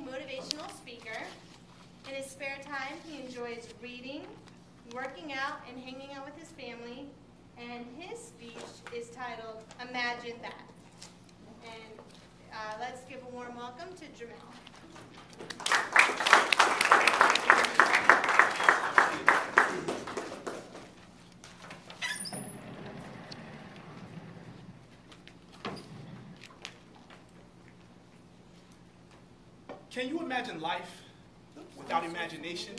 motivational speaker. In his spare time, he enjoys reading, working out, and hanging out with his family. And his speech is titled, Imagine That. And let's give a warm welcome to Jamel. Can you imagine life without imagination?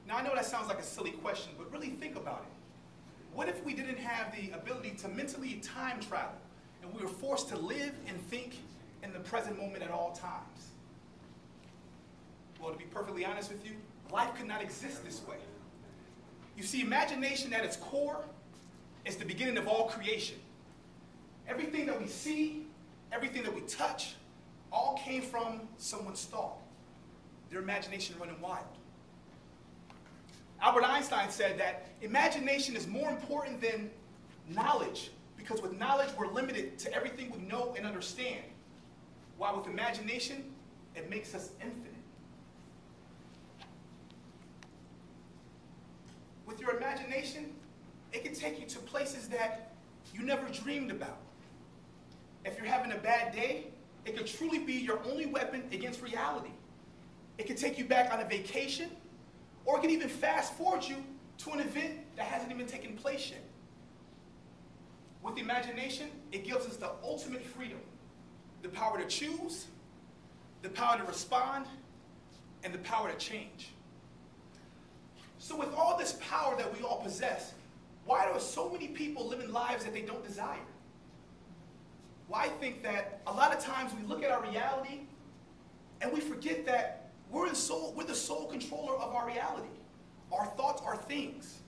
Now, I know that sounds like a silly question, but really think about it. What if we didn't have the ability to mentally time travel, and we were forced to live and think in the present moment at all times? Well, to be perfectly honest with you, life could not exist this way. You see, imagination at its core is the beginning of all creation. Everything that we see, everything that we touch, all came from someone's thought, their imagination running wild. Albert Einstein said that imagination is more important than knowledge, because with knowledge we're limited to everything we know and understand, while with imagination it makes us infinite. With your imagination, it can take you to places that you never dreamed about. If you're having a bad day, it could truly be your only weapon against reality. It could take you back on a vacation, or it can even fast forward you to an event that hasn't even taken place yet. With imagination, it gives us the ultimate freedom, the power to choose, the power to respond, and the power to change. So with all this power that we all possess, why are so many people living lives that they don't desire? Well, I think that a lot of times we look at our reality and we forget that we're the sole controller of our reality. Our thoughts are things.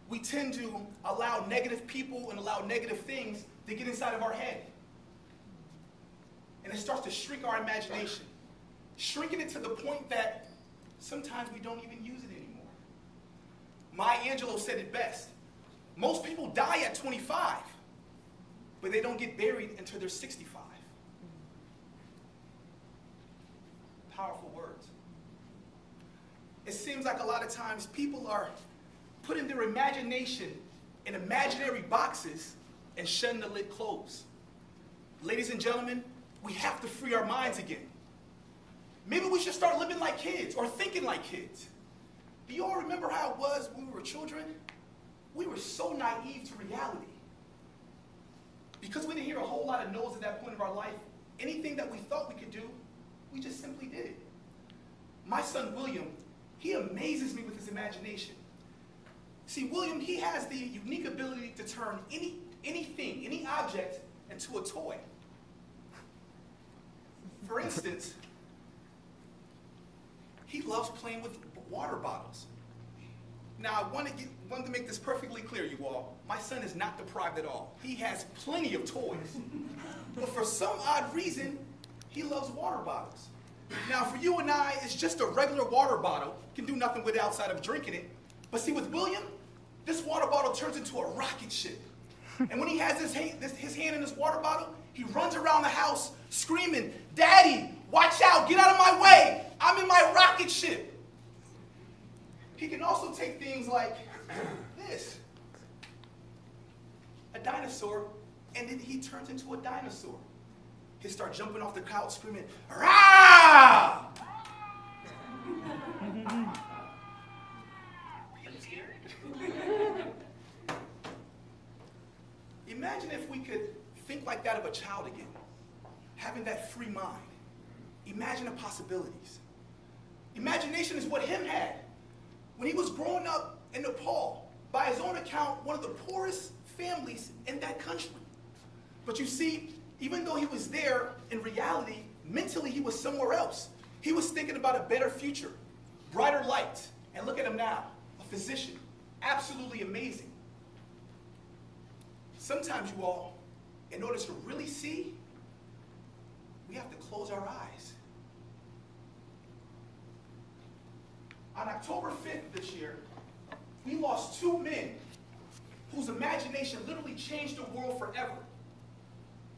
We tend to allow negative people and allow negative things to get inside of our head. And it starts to shrink our imagination, shrinking it to the point that sometimes we don't even use it anymore. Maya Angelou said it best. Most people die at 25. But they don't get buried until they're 65. Powerful words. It seems like a lot of times people are putting their imagination in imaginary boxes and shutting the lid closed. Ladies and gentlemen, we have to free our minds again. Maybe we should start living like kids or thinking like kids. Do you all remember how it was when we were children? We were so naive to reality. Because we didn't hear a whole lot of no's at that point of our life, anything that we thought we could do, we just simply did it. My son, William, he amazes me with his imagination. See, William, he has the unique ability to turn anything, any object, into a toy. For instance, he loves playing with water bottles. Now, I wanted to make this perfectly clear, you all. My son is not deprived at all. He has plenty of toys. But for some odd reason, he loves water bottles. Now, for you and I, it's just a regular water bottle. Can do nothing with it outside of drinking it. But see, with William, this water bottle turns into a rocket ship. And when he has his hand in this water bottle, he runs around the house screaming, "Daddy, watch out, get out of my way. I'm in my rocket ship." He can also take things like this, a dinosaur, and then he turns into a dinosaur. He'll start jumping off the couch screaming, "Rah!" Imagine if we could think like that of a child again, having that free mind. Imagine the possibilities. Imagination is what him had. When he was growing up in Nepal, by his own account, one of the poorest families in that country. But you see, even though he was there, in reality, mentally he was somewhere else. He was thinking about a better future, brighter light. And look at him now, a physician, absolutely amazing. Sometimes, you all, in order to really see, we have to close our eyes. On October 5th this year, we lost two men whose imagination literally changed the world forever.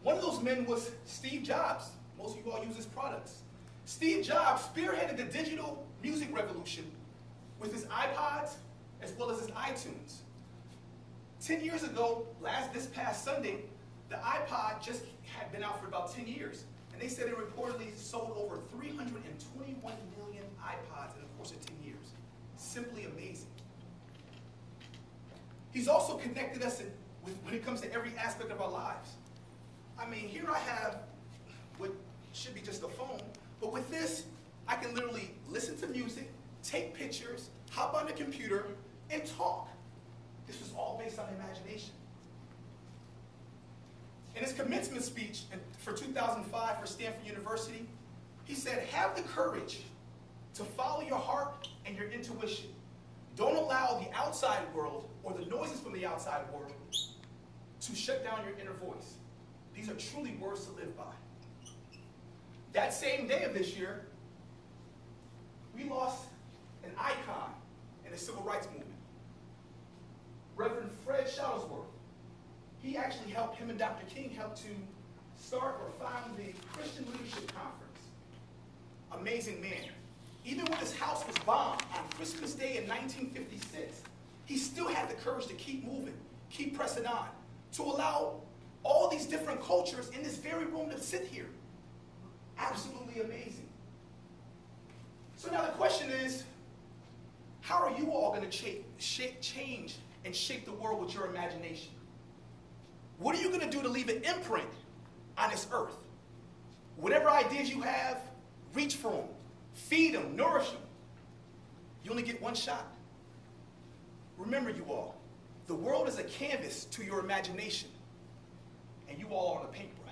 One of those men was Steve Jobs. Most of you all use his products. Steve Jobs spearheaded the digital music revolution with his iPods as well as his iTunes. 10 years ago, this past Sunday, the iPod just had been out for about 10 years. And they said it reportedly sold over 321 million iPods in the course of 10 years. Simply amazing. He's also connected us when it comes to every aspect of our lives. I mean, here I have what should be just a phone, but with this, I can literally listen to music, take pictures, hop on the computer, and talk. This was all based on imagination. In his commencement speech for 2005 for Stanford University, he said, have the courage to follow your heart and your intuition. Don't allow the outside world or the noises from the outside world to shut down your inner voice. These are truly words to live by. That same day of this year, we lost an icon in the civil rights movement. Reverend Fred Shuttlesworth. He actually helped, him and Dr. King helped to start or found the Christian Leadership Conference. Amazing man. Even when his house was bombed on Christmas Day in 1956, he still had the courage to keep moving, keep pressing on, to allow all these different cultures in this very room to sit here. Absolutely amazing. So now the question is, how are you all going to change and shape the world with your imagination? What are you going to do to leave an imprint on this earth? Whatever ideas you have, reach for them. Feed them, nourish them. You only get one shot. Remember, you all, the world is a canvas to your imagination, and you all are the paintbrush.